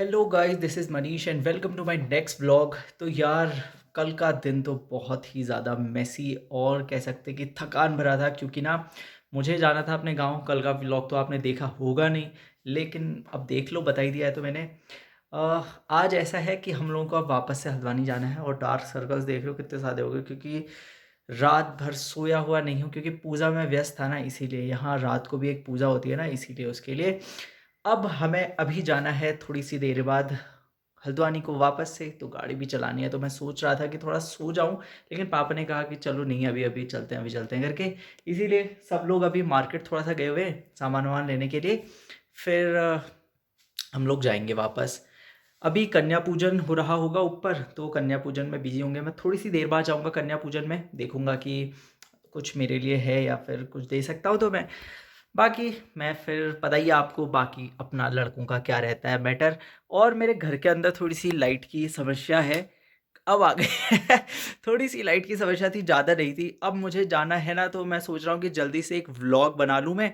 Hello guys, this is Manish and welcome to my next vlog. तो यार, कल का दिन तो बहुत ही ज़्यादा मेसी और कह सकते हैं कि थकान भरा था, क्योंकि ना मुझे जाना था अपने गांव। कल का व्लॉग तो आपने देखा होगा नहीं, लेकिन अब देख लो, बता ही दिया है तो मैंने। आज ऐसा है कि हम लोगों को अब वापस से हल्द्वानी जाना है और डार्क सर्कल्स देख रहे हो कितने सारे हो गए, क्योंकि रात भर सोया हुआ नहीं हूँ, क्योंकि पूजा में व्यस्त था ना, इसीलिए। यहाँ रात को भी एक पूजा होती है ना, इसीलिए उसके लिए अब हमें अभी जाना है थोड़ी सी देर बाद हल्द्वानी को वापस से। तो गाड़ी भी चलानी है, तो मैं सोच रहा था कि थोड़ा सो जाऊं, लेकिन पापा ने कहा कि चलो नहीं, अभी अभी चलते हैं, अभी चलते हैं करके। इसीलिए सब लोग अभी मार्केट थोड़ा सा गए हुए हैं सामान वामान लेने के लिए। फिर हम लोग जाएंगे वापस। अभी कन्या पूजन हो रहा होगा ऊपर, तो कन्या पूजन में बिजी होंगे। मैं थोड़ी सी देर बाद जाऊंगा कन्या पूजन में, देखूंगा कि कुछ मेरे लिए है या फिर कुछ दे सकता हूँ तो मैं। बाकी मैं फिर पता ही है आपको, बाकी अपना लड़कों का क्या रहता है मैटर। और मेरे घर के अंदर थोड़ी सी लाइट की समस्या है, अब आ गई। थोड़ी सी लाइट की समस्या थी, ज़्यादा नहीं थी। अब मुझे जाना है ना, तो मैं सोच रहा हूँ कि जल्दी से एक व्लॉग बना लूँ मैं।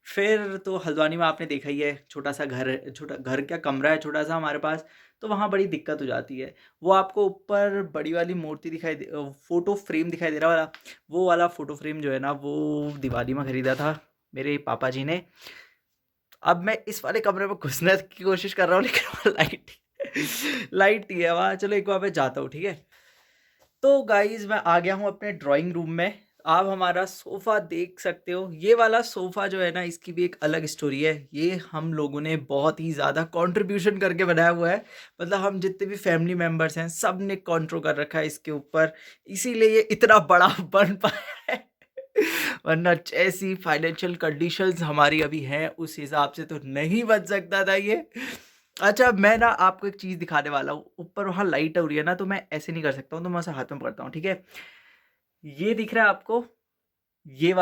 फिर तो हल्द्वानी में आपने देखा ही है, छोटा सा घर है, छोटा घर क्या कमरा है छोटा सा हमारे पास। तो वहाँ बड़ी दिक्कत हो जाती है। वो आपको ऊपर बड़ी वाली मूर्ति दिखाई दे, फोटो फ्रेम दिखाई दे रहा वाला, वो वाला फोटो फ्रेम जो है ना, वो दिवाली में खरीदा था मेरे पापा जी ने। अब मैं इस वाले कमरे में घुसने की कोशिश कर रहा हूँ, लेकिन वहाँ लाइट नहीं है वहाँ। चलो एक बार मैं जाता हूँ, ठीक है। तो गाइज, मैं आ गया हूँ अपने ड्राइंग रूम में। आप हमारा सोफ़ा देख सकते हो। ये वाला सोफ़ा जो है ना, इसकी भी एक अलग स्टोरी है। ये हम लोगों ने बहुत ही ज़्यादा कंट्रीब्यूशन करके बनाया हुआ है। मतलब हम जितने भी फैमिली मेम्बर्स हैं, सब ने कंट्रो कर रखा है इसके ऊपर, इसीलिए ये इतना बड़ा बन पाया है। वरना जैसी फाइनेंशियल कंडीशंस हमारी अभी हैं, उस हिसाब से तो नहीं बन सकता था ये। अच्छा, मैं ना आपको एक चीज़ दिखाने वाला हूँ। ऊपर वहाँ लाइट हो रही है ना, तो मैं ऐसे नहीं कर सकता हूँ, तो मैं उसे हाथ में पकड़ता हूँ, ठीक है। ये दिख रहा है आपको, ये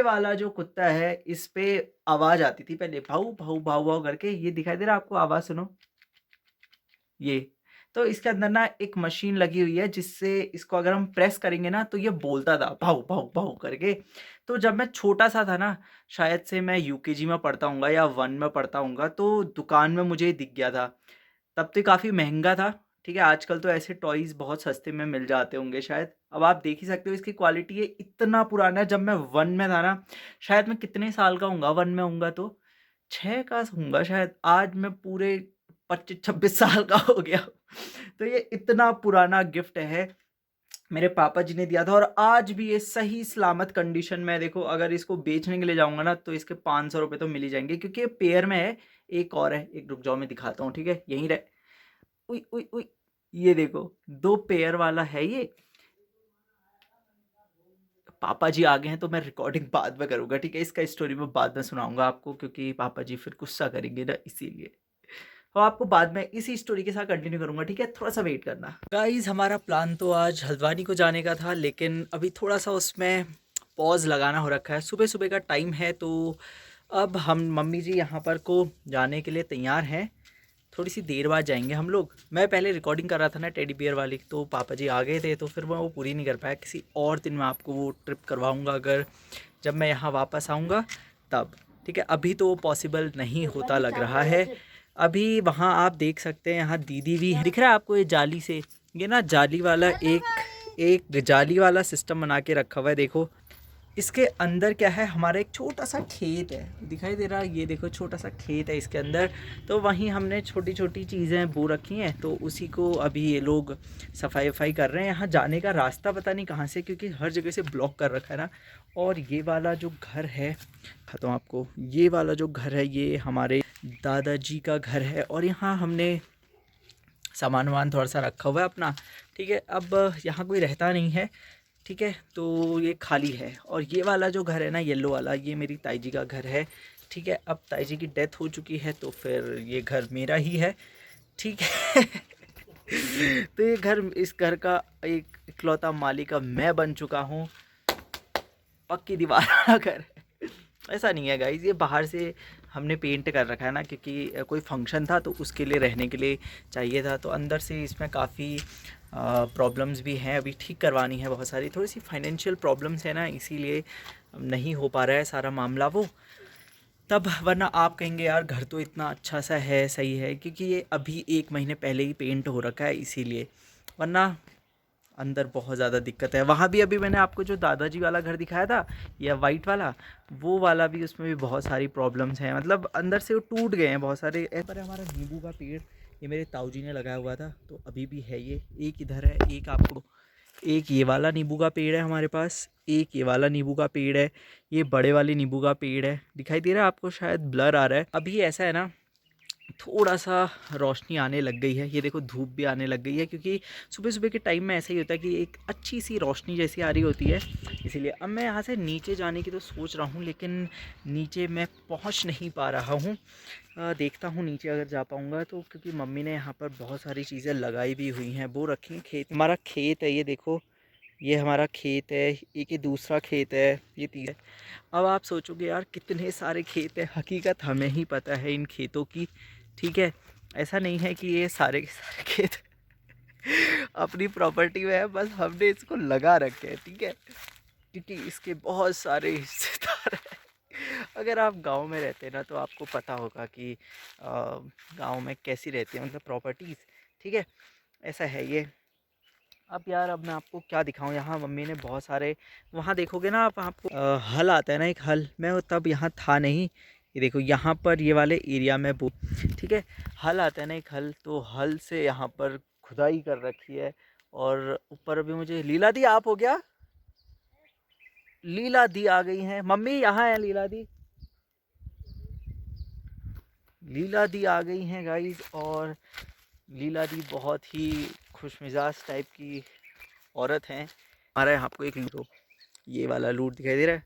वाला जो कुत्ता है, इस पे आवाज आती थी पहले, भाऊ भाऊ भाऊ भाऊ करके। ये दिखाई दे रहा है आपको, आवाज सुनो ये। तो इसके अंदर ना एक मशीन लगी हुई है, जिससे इसको अगर हम प्रेस करेंगे ना, तो ये बोलता था भाऊ भाऊ भाऊ करके। तो जब मैं छोटा सा था ना, शायद से मैं यूकेजी में पढ़ता हूँगा या वन में पढ़ता हूँगा, तो दुकान में मुझे ये दिख गया था। तब तो काफ़ी महंगा था, ठीक है। आजकल तो ऐसे टॉयज़ बहुत सस्ते में मिल जाते होंगे शायद। अब आप देख ही सकते हो इसकी क्वालिटी, ये इतना पुराना है। जब मैं वन में था ना, शायद मैं कितने साल का हूँगा वन में हूँगा, तो 6 का हूँगा शायद। आज मैं पूरे 25-26 साल का हो गया हूँ। तो ये इतना पुराना गिफ्ट है, मेरे पापा जी ने दिया था। और आज भी ये सही सलामत कंडीशन में है। देखो, अगर इसको बेचने के लिए जाऊँगा ना, तो इसके 500 रुपये तो मिल ही जाएँगे, क्योंकि ये पेयर में है। एक और है, एक रुक जाओ मैं दिखाता हूँ, ठीक है, यहीं रहे। उई उई उई, ये देखो, 2 पेयर वाला है ये। पापा जी आ गए हैं, तो मैं रिकॉर्डिंग बाद में करूँगा, ठीक है। इसका स्टोरी मैं बाद में सुनाऊँगा आपको, क्योंकि पापा जी फिर गुस्सा करेंगे ना, इसीलिए। तो आपको बाद में इसी स्टोरी के साथ कंटिन्यू करूँगा, ठीक है। थोड़ा सा वेट करना गाइज। हमारा प्लान तो आज हल्द्वानी को जाने का था, लेकिन अभी थोड़ा सा उसमें पॉज लगाना हो रखा है। सुबह सुबह का टाइम है, तो अब हम मम्मी जी यहाँ पर को जाने के लिए तैयार हैं। थोड़ी सी देर बाद जाएंगे हम लोग। मैं पहले रिकॉर्डिंग कर रहा था ना टेडी बियर वाली, तो पापा जी आ गए थे, तो फिर मैं वो पूरी नहीं कर पाया। किसी और दिन मैं आपको वो ट्रिप करवाऊँगा, अगर जब मैं यहाँ वापस आऊँगा तब, ठीक है। अभी तो पॉसिबल नहीं होता लग रहा है। अभी वहाँ आप देख सकते हैं, यहाँ दीदी भी दिख रहा है आपको, ये जाली से, ये ना जाली वाला एक एक जाली वाला सिस्टम बना के रखा हुआ है। देखो इसके अंदर क्या है, हमारा एक छोटा सा खेत है, दिखाई दे रहा है, ये देखो छोटा सा खेत है इसके अंदर। तो वहीं हमने छोटी छोटी चीज़ें बो रखी हैं, तो उसी को अभी ये लोग सफाई वफाई कर रहे हैं। यहाँ जाने का रास्ता पता नहीं कहाँ से, क्योंकि हर जगह से ब्लॉक कर रखा है ना। और ये वाला जो घर है, खाता हूँ आपको, ये वाला जो घर है, ये हमारे दादाजी का घर है। और यहाँ हमने सामान वामान थोड़ा सा रखा हुआ है अपना, ठीक है। अब यहाँ कोई रहता नहीं है, ठीक है, तो ये खाली है। और ये वाला जो घर है ना, येलो वाला, ये मेरी ताई जी का घर है, ठीक है। अब ताई जी की डेथ हो चुकी है, तो फिर ये घर मेरा ही है, ठीक है। तो ये घर, इस घर का एक इकलौता मालिक अब मैं बन चुका हूँ। पक्की दीवार वाला घर है। ऐसा नहीं है गाइज, ये बाहर से हमने पेंट कर रखा है ना, क्योंकि कोई फंक्शन था, तो उसके लिए रहने के लिए चाहिए था। तो अंदर से इसमें काफ़ी प्रॉब्लम्स भी हैं, अभी ठीक करवानी है बहुत सारी। थोड़ी सी फाइनेंशियल प्रॉब्लम्स है ना, इसीलिए नहीं हो पा रहा है सारा मामला वो। तब वरना आप कहेंगे यार घर तो इतना अच्छा सा है, सही है, क्योंकि ये अभी 1 महीने पहले ही पेंट हो रखा है इसीलिए, वरना अंदर बहुत ज़्यादा दिक्कत है। वहाँ भी अभी मैंने आपको जो दादाजी वाला घर दिखाया था या वाइट वाला, वो वाला भी, उसमें भी बहुत सारी प्रॉब्लम्स हैं, मतलब अंदर से वो टूट गए हैं बहुत सारे। पर हमारा नींबू का पेड़ ये मेरे ताऊजी ने लगाया हुआ था, तो अभी भी है ये, एक इधर है, एक आपको, एक ये वाला नींबू का पेड़ है हमारे पास, एक ये वाला नींबू का पेड़ है, ये बड़े वाले नींबू का पेड़ है, दिखाई दे रहा है आपको, शायद ब्लर आ रहा है। अभी ऐसा है ना, थोड़ा सा रोशनी आने लग गई है, ये देखो धूप भी आने लग गई है, क्योंकि सुबह सुबह के टाइम में ऐसा ही होता है कि एक अच्छी सी रोशनी जैसी आ रही होती है। इसीलिए अब मैं यहाँ से नीचे जाने की तो सोच रहा हूँ, लेकिन नीचे मैं पहुँच नहीं पा रहा हूँ। देखता हूँ नीचे अगर जा पाऊँगा तो, क्योंकि मम्मी ने यहाँ पर बहुत सारी चीज़ें लगाई भी हुई हैं, वो रखी हैं। खेत, हमारा खेत है ये देखो, ये हमारा खेत है, एक ये दूसरा खेत है, ये तीसरा। अब आप सोचोगे यार कितने सारे खेत हैं, हकीकत हमें ही पता है इन खेतों की, ठीक है। ऐसा नहीं है कि ये सारे के सारे खेत अपनी प्रॉपर्टी में है, बस हमने इसको लगा रखे हैं, ठीक है, क्योंकि इसके बहुत सारे हिस्सेदार हैं। अगर आप गांव में रहते हैं ना, तो आपको पता होगा कि गांव में कैसी रहती है, मतलब प्रॉपर्टीज़, ठीक है, ऐसा है ये। अब यार अब मैं आपको क्या दिखाऊं, यहाँ मम्मी ने बहुत सारे, वहाँ देखोगे ना आप, आपको हल आता है ना, एक हल, मैं तब यहाँ था नहीं, ये देखो यहाँ पर ये वाले एरिया में वो, ठीक है, हल आता है ना एक हल, तो हल से यहाँ पर खुदाई कर रखी है। और ऊपर अभी मुझे लीला दी, आप हो गया, लीला दी आ गई हैं मम्मी, यहाँ है लीला दी, लीला दी आ गई हैं गाइस। और लीला दी बहुत ही खुशमिजाज टाइप की औरत हैं। हमारा यहाँ आपको एक लूट, ये वाला लूट दिखाई दे रहा है,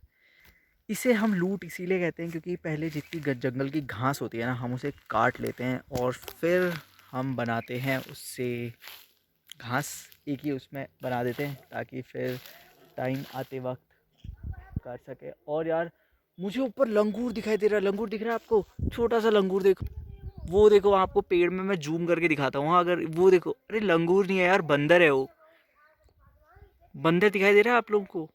इसे हम लूट इसीलिए कहते हैं क्योंकि पहले जितनी जंगल की घास होती है ना, हम उसे काट लेते हैं और फिर हम बनाते हैं उससे घास, एक ही उसमें बना देते हैं, ताकि फिर टाइम आते वक्त काट सके। और यार मुझे ऊपर लंगूर दिखाई दे रहा है, लंगूर दिख रहा है आपको, छोटा सा लंगूर देखो, वो देखो आपको पेड़ में मैं जूम करके दिखाता हूँ, अगर वो देखो, अरे लंगूर नहीं है यार, बंदर है वो, बंदर दिखाई दे रहा है आप लोगों को।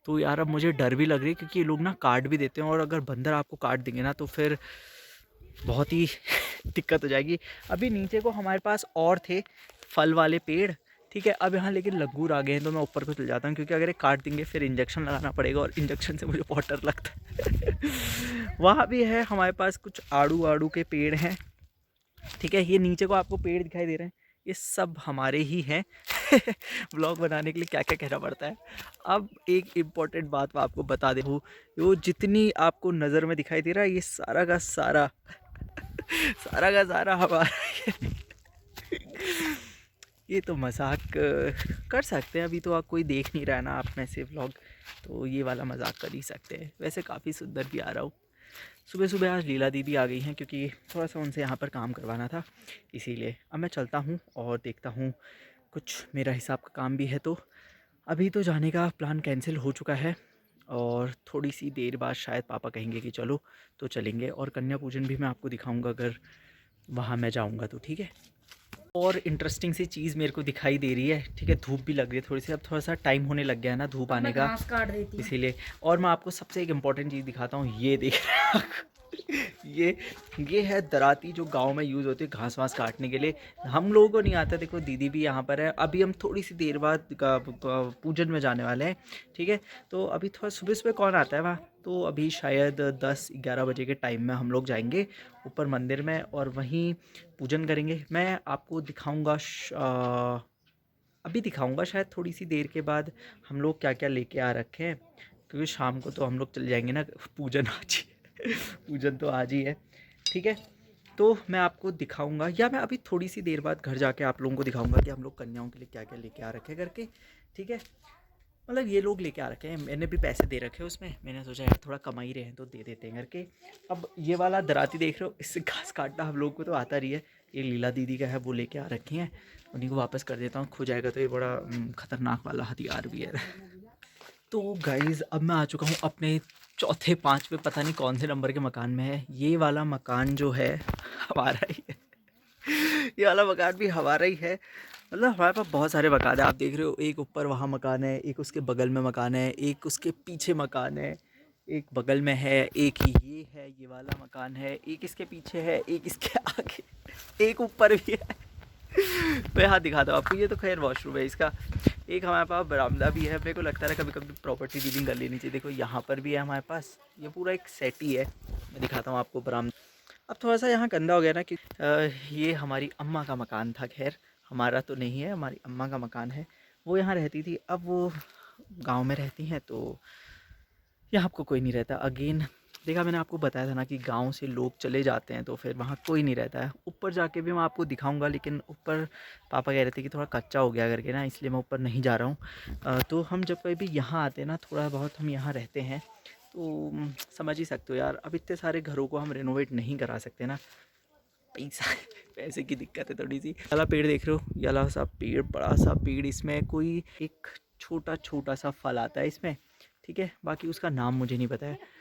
तो यार अब मुझे डर भी लग रही है, क्योंकि ये लोग ना काट भी देते हैं, और अगर बंदर आपको काट देंगे ना तो फिर बहुत ही दिक्कत हो जाएगी। अभी नीचे को हमारे पास और थे फल वाले पेड़, ठीक है, अब यहाँ लेकिन लंगूर आ गए हैं, तो मैं ऊपर को चल जाता हूँ, क्योंकि अगर ये काट देंगे फिर इंजेक्शन लगाना पड़ेगा, और इंजेक्शन से मुझे बहुत डर लगता है। वहाँ भी है हमारे पास कुछ आड़ू आड़ू के पेड़ हैं, ठीक है, ये नीचे को आपको पेड़ दिखाई दे रहे हैं, ये सब हमारे ही हैं। व्लॉग बनाने के लिए क्या क्या कहना पड़ता है। अब एक इम्पॉर्टेंट बात मैं आपको बता दूँ, वो जितनी आपको नज़र में दिखाई दे रहा है, ये सारा का सारा सारा का सारा हमारा ही है। ये तो मजाक कर सकते हैं, अभी तो आप कोई देख नहीं रहा है ना आप में से व्लॉग, तो ये वाला मजाक कर ही सकते हैं। वैसे काफ़ी सुंदर भी आ रहा हूँ। सुबह सुबह आज लीला दीदी आ गई हैं, क्योंकि थोड़ा सा उनसे यहाँ पर काम करवाना था, इसीलिए अब मैं चलता हूँ और देखता हूँ, कुछ मेरा हिसाब का काम भी है। तो अभी तो जाने का प्लान कैंसिल हो चुका है, और थोड़ी सी देर बाद शायद पापा कहेंगे कि चलो, तो चलेंगे। और कन्या पूजन भी मैं आपको दिखाऊंगा अगर वहाँ मैं जाऊँगा तो, ठीक है। और इंटरेस्टिंग सी चीज़ मेरे को दिखाई दे रही है, ठीक है, धूप भी लग रही है थोड़ी सी, अब थोड़ा सा टाइम होने लग गया है ना धूप आने का, इसीलिए। और मैं आपको सबसे एक इम्पॉर्टेंट चीज़ दिखाता हूँ, ये देख रहे हैं ये है दराती, जो गांव में यूज़ होती है घास वास काटने के लिए। हम लोगों को नहीं आता, देखो दीदी भी यहाँ पर है। अभी हम थोड़ी सी देर बाद पूजन में जाने वाले हैं, ठीक है। तो अभी थोड़ा सुबह सुबह कौन आता है वहाँ, तो अभी शायद 10-11 बजे के टाइम में हम लोग जाएंगे ऊपर मंदिर में, और वहीं पूजन करेंगे। मैं आपको दिखाऊंगा, अभी दिखाऊंगा शायद थोड़ी सी देर के बाद हम लोग क्या क्या लेके आ रखे हैं, क्योंकि शाम को तो हम लोग चल जाएंगे ना, पूजन आज ही पूजन तो आज ही है, ठीक है। तो मैं आपको दिखाऊंगा, या मैं अभी थोड़ी सी देर बाद घर जाके आप लोगों को दिखाऊंगा कि हम लोग कन्याओं के लिए क्या क्या लेके आ रखे हैं करके, ठीक है। मतलब ये लोग लेके आ रखे हैं, मैंने भी पैसे दे रखे हैं उसमें, मैंने सोचा यार थोड़ा कमाई रहे हैं तो दे देते हैं करके। अब ये वाला दराती देख रहे हो, इससे घास काटना हम लोग को तो आता रही है, ये लीला दीदी का है, वो लेके आ रखी हैं, उन्हीं को वापस कर देता हूँ, खो जाएगा तो ये बड़ा ख़तरनाक वाला हथियार भी है। तो गाइज़ अब मैं आ चुका हूँ अपने चौथे पाँचवें पता नहीं कौन से नंबर के मकान में है। ये वाला मकान जो है हमारा ही है, ये वाला मकान भी हमारा ही है। मतलब हमारे पास बहुत सारे मकान हैं, आप देख रहे हो, एक ऊपर वहाँ मकान है, एक उसके बगल में मकान है, एक उसके पीछे मकान है, एक बगल में है, एक ये है, ये वाला मकान है, एक इसके पीछे है, एक इसके आगे, एक ऊपर भी है। मैं यहाँ दिखाता हूँ आपको। ये तो खैर वॉशरूम है इसका। एक हमारे पास बरामदा भी है। मेरे को लगता है कभी कभी प्रॉपर्टी डीलिंग कर लेनी चाहिए। देखो यहाँ पर भी है हमारे पास, ये पूरा एक सेट ही है। मैं दिखाता हूँ आपको बरामदा। अब थोड़ा सा यहाँ गंदा हो गया ना कि ये हमारी अम्मा का मकान था। खैर हमारा तो नहीं है, हमारी अम्मा का मकान है। वो यहाँ रहती थी, अब वो गांव में रहती हैं, तो यहाँ आपको कोई नहीं रहता। अगेन देखा, मैंने आपको बताया था ना कि गांव से लोग चले जाते हैं तो फिर वहाँ कोई नहीं रहता है। ऊपर जाके भी मैं आपको दिखाऊंगा, लेकिन ऊपर पापा कह रहे थे कि थोड़ा कच्चा हो गया करके ना, इसलिए मैं ऊपर नहीं जा रहा हूँ। तो हम जब कभी भी यहाँ आते हैं ना, थोड़ा बहुत हम यहाँ रहते हैं, तो समझ ही सकते हो यार, अब इतने सारे घरों को हम रेनोवेट नहीं करा सकते ना, पैसा पैसे की दिक्कत है थोड़ी सी। वाला पेड़ देख रहे हो, ये वाला सा पेड़, बड़ा सा पेड़, इसमें कोई एक छोटा छोटा सा फल आता है इसमें, ठीक है। बाकी उसका नाम मुझे नहीं पता है।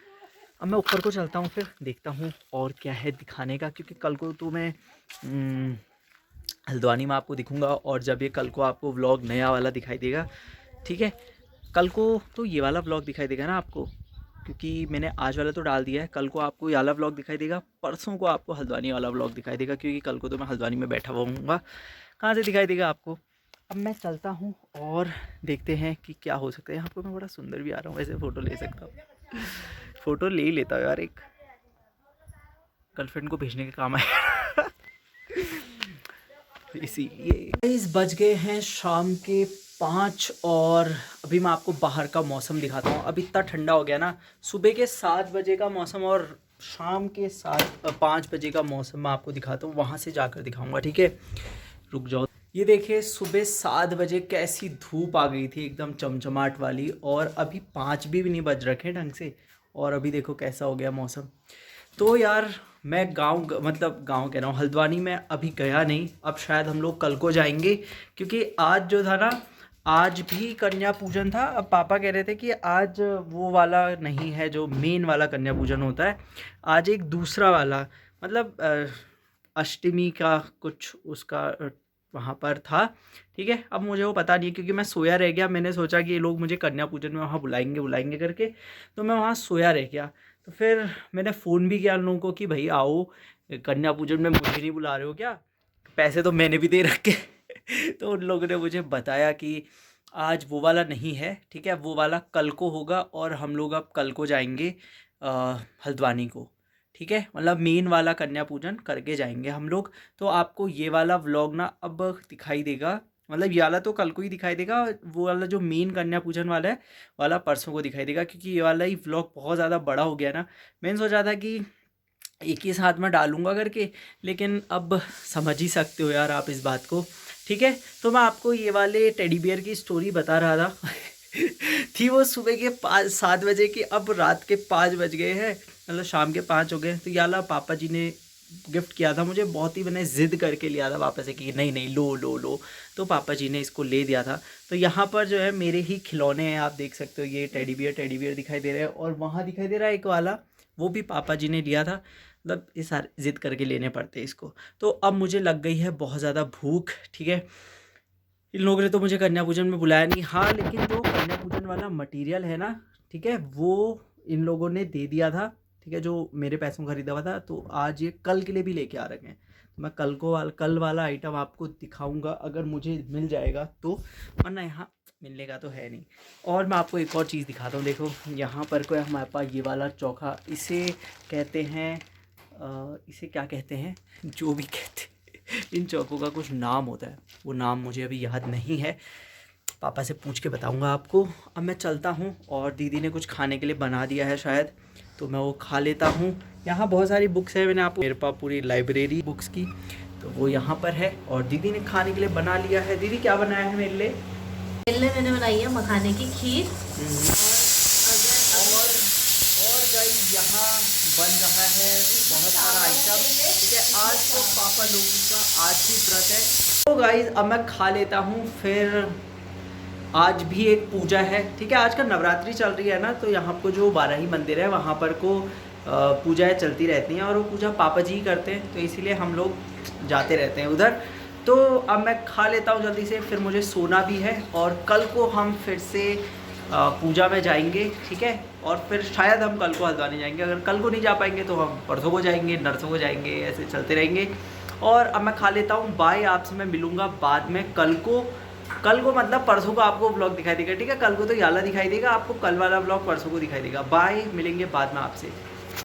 अब मैं ऊपर को चलता हूँ, फिर देखता हूँ और क्या है दिखाने का, क्योंकि कल को तो मैं हल्द्वानी में आपको दिखूँगा, और जब ये कल को आपको व्लॉग नया वाला दिखाई देगा, ठीक है, कल को तो ये वाला व्लॉग दिखाई देगा ना आपको, क्योंकि मैंने आज वाला तो डाल दिया है। कल को आपको ये वाला व्लॉग दिखाई देगा, परसों को आपको हल्द्वानी वाला व्लॉग दिखाई देगा, क्योंकि कल को तो मैं हल्द्वानी में बैठा हुआ हूँगा। कहाँ से दिखाई देगा आपको। अब मैं चलता हूँ और देखते हैं कि क्या हो सकता है। यहाँ पर मैं बड़ा सुंदर भी आ रहा हूँ, वैसे फ़ोटो ले सकता हूँ। फ़ोटो ले ही लेता हूँ यार, एक गर्लफ्रेंड को भेजने के काम आए। इसीलिए इस बज गए हैं शाम के 5, और अभी मैं आपको बाहर का मौसम दिखाता हूँ। अब इतना ठंडा हो गया ना, सुबह के 7 बजे का मौसम और शाम के 5 बजे का मौसम मैं आपको दिखाता हूँ, वहाँ से जाकर दिखाऊंगा, ठीक है। रुक जाओ। ये देखिए सुबह 7 बजे कैसी धूप आ गई थी, एकदम चमचमाट वाली, और अभी 5 भी नहीं बज रखे ढंग से, और अभी देखो कैसा हो गया मौसम। तो यार मैं मतलब गांव कह रहा हूँ, हल्द्वानी में अभी गया नहीं। अब शायद हम लोग कल को जाएंगे, क्योंकि आज जो था ना, आज भी कन्या पूजन था। अब पापा कह रहे थे कि आज वो वाला नहीं है जो मेन वाला कन्या पूजन होता है, आज एक दूसरा वाला, मतलब अष्टमी का कुछ उसका वहाँ पर था, ठीक है। अब मुझे वो पता नहीं है, क्योंकि मैं सोया रह गया। मैंने सोचा कि ये लोग मुझे कन्या पूजन में वहाँ बुलाएंगे बुलाएंगे करके, तो मैं वहाँ सोया रह गया। तो फिर मैंने फ़ोन भी किया उन लोगों को कि भाई आओ, कन्या पूजन में मुझे नहीं बुला रहे हो क्या, पैसे तो मैंने भी दे रखे। तो उन लोगों ने मुझे बताया कि आज वो वाला नहीं है, ठीक है, वो वाला कल को होगा, और हम लोग अब कल को जाएंगे हल्द्वानी को, ठीक है, मतलब मेन वाला कन्या पूजन करके जाएंगे हम लोग। तो आपको ये वाला व्लॉग ना अब दिखाई देगा, मतलब ये वाला तो कल को ही दिखाई देगा, वो वाला जो मेन कन्या पूजन वाला है वाला परसों को दिखाई देगा, क्योंकि ये वाला ही व्लॉग बहुत ज़्यादा बड़ा हो गया ना। मैंने सोचा था कि एक ही साथ में डालूंगा करके, लेकिन अब समझ ही सकते हो यार आप इस बात को, ठीक है। तो मैं आपको ये वाले टेडी बियर की स्टोरी बता रहा था। थी वो सुबह के 7 बजे की, अब रात के 5 बज गए हैं, मतलब शाम के 5 हो गए। तो ये वाला पापा जी ने गिफ्ट किया था मुझे, बहुत ही मैंने ज़िद करके लिया था पापा से कि नहीं नहीं लो लो लो, तो पापा जी ने इसको ले दिया था। तो यहाँ पर जो है मेरे ही खिलौने हैं, आप देख सकते हो, ये टेडी बियर दिखाई दे रहे हैं, और वहाँ दिखाई दे रहा है एक वाला, वो भी पापा जी ने लिया था। मतलब ये सारे ज़िद करके लेने पड़ते हैं इसको। तो अब मुझे लग गई है बहुत ज़्यादा भूख, ठीक है। इन लोगों ने तो मुझे कन्या पूजन में बुलाया नहीं, हाँ, लेकिन जो कन्या पूजन वाला मटेरियल है ना, ठीक है, वो इन लोगों ने दे दिया था, ठीक है, जो मेरे पैसों खरीदा हुआ था। तो आज ये कल के लिए भी लेके आ रखे हैं, तो मैं कल वाला आइटम आपको दिखाऊंगा अगर मुझे मिल जाएगा तो, वरना यहाँ मिलने का तो है नहीं। और मैं आपको एक और चीज़ दिखाता हूँ, देखो यहाँ पर कोई हमारे पास ये वाला चौका, इसे कहते हैं इसे क्या कहते हैं, जो भी कहते हैं, इन चौकों का कुछ नाम होता है, वो नाम मुझे अभी याद नहीं है, पापा से पूछ के बताऊंगा आपको। अब मैं चलता हूँ, और दीदी ने कुछ खाने के लिए बना दिया है शायद, तो मैं वो खा लेता हूँ। यहाँ बहुत सारी बुक्स है, मैंने आपको, मेरे पास पूरी लाइब्रेरी बुक्स की, तो वो यहाँ पर है। और दीदी ने खाने के लिए बना लिया है। दीदी क्या बनाया है मेरे लिए? मैंने बनाई है मखाने की खीर, और गाइस यहाँ बन रहा है बहुत सारा आइटम, ठीक है। आज तो पापा लोगों का आज भी व्रत है, तो गाइस अब मैं खा लेता हूँ। फिर आज भी एक पूजा है, ठीक है, आज का नवरात्रि चल रही है ना, तो यहाँ को जो 12 ही मंदिर है वहाँ पर को पूजाएँ चलती रहती हैं, और वो पूजा पापा जी ही करते हैं, तो इसीलिए हम लोग जाते रहते हैं उधर। तो अब मैं खा लेता हूँ जल्दी से, फिर मुझे सोना भी है, और कल को हम फिर से पूजा में जाएंगे, ठीक है। और फिर शायद हम कल को हल्द्वानी जाएंगे, अगर कल को नहीं जा पाएंगे तो हम परसों को जाएंगे, नरसों को जाएंगे, ऐसे चलते रहेंगे। और अब मैं खा लेता हूँ, बाय, आपसे मैं मिलूँगा बाद में कल को मतलब परसों को आपको ब्लॉग दिखाई देगा, ठीक है। कल को तो याला दिखाई देगा आपको, कल वाला ब्लॉग परसों को दिखाई देगा। बाय, मिलेंगे बाद में आपसे।